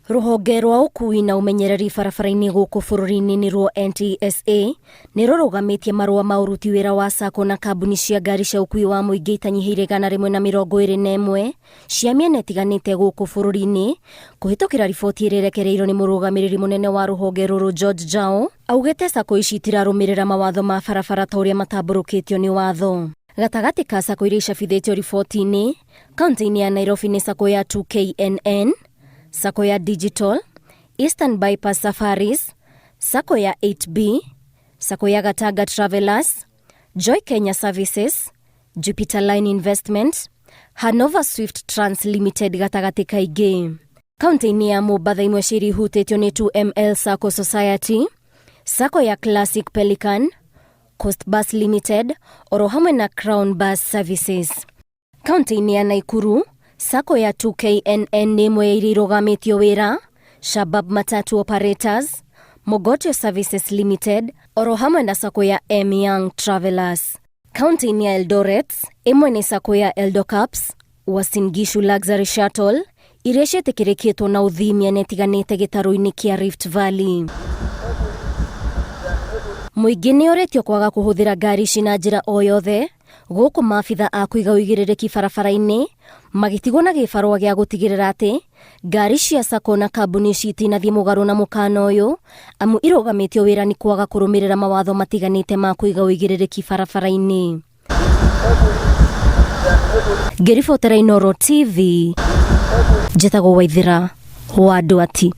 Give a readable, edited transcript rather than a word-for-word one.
Rũhonge rwa ũkui na ũmenyereri barabara-inĩ gũkũ bũrũri-inĩ nĩruo NTSA nĩrũrũgamĩtie marũa ma ũruti wĩra wa sacco na kambuni cia ngari cia ũkui wa mũingĩ itanyihĩire 121 cia mĩena ĩtiganĩte gũkũ bũrũri-inĩ kũhĩtũkĩra riboti ĩrĩa ĩrekereirio nĩ mũrũgamĩrĩri mũnene wa rũhonge rũrũ George Jao augĩte sacco ici itirarũmĩrĩra mawatho ma barabara ta ũrĩa matambũrũkĩtio nĩ watho. Gatagatĩ ka sacco iria icabithĩtio riboti-inĩ, kaunti-inĩ ya Nairobi nĩ sacco ya 2KNN, sacco ya Digital, Eastern Bypass Safaris, sacco ya 8B, sacco ya Gatanga Travelers, Joy Kenya Services, Jupiter Line Investment, Hanover Swift Trans Limited gatagatĩ kaingĩ. Kaunti-inĩ ya Mombasa imwe ciri hutĩtio nĩ 2ML Sacco Society, sacco ya Classic Pelican, Coast Bus Limited, oro hamwe na Crown Bus Services. Kaunti-inĩ ya Nakuru, sacco ya 2KNN nĩ ĩmwe ya iria irũgamĩtio wĩra, Shabab Matatu Operators, Mogotio Services Limited, oro hamwe na sacco ya M Young Travelers. Kaunti-inĩ ya Eldoret, ĩmwe nĩ sacco ya Eldocaps, Uasin Gishu Luxury Shuttle, iria ciĩtĩkĩrĩkĩtwo na ũthimia netiganĩte gĩtarũ-inĩ kĩa Rift Valley. Mũingĩ nĩ ũretio kwaga kũhũthĩra ngari ici na njĩra o yothe, gũkũ maabitha a kũiga ũigĩrĩrĩki barabara-inĩ magĩtigwo na gĩbarũa gĩa gũtigĩrĩra atĩ ngari cia sacco na kambuni ici itinathiĩ mũgarũ na mũkana ũyũ, amu irũgamĩtio wĩra nĩ kwaga kũrũmĩrĩra mawatho matiganĩte ma kũiga ũigĩrĩrĩki barabara-inĩ. Ngĩribotera Inooro TV, njĩtagwo Waithĩra wa Ndwati.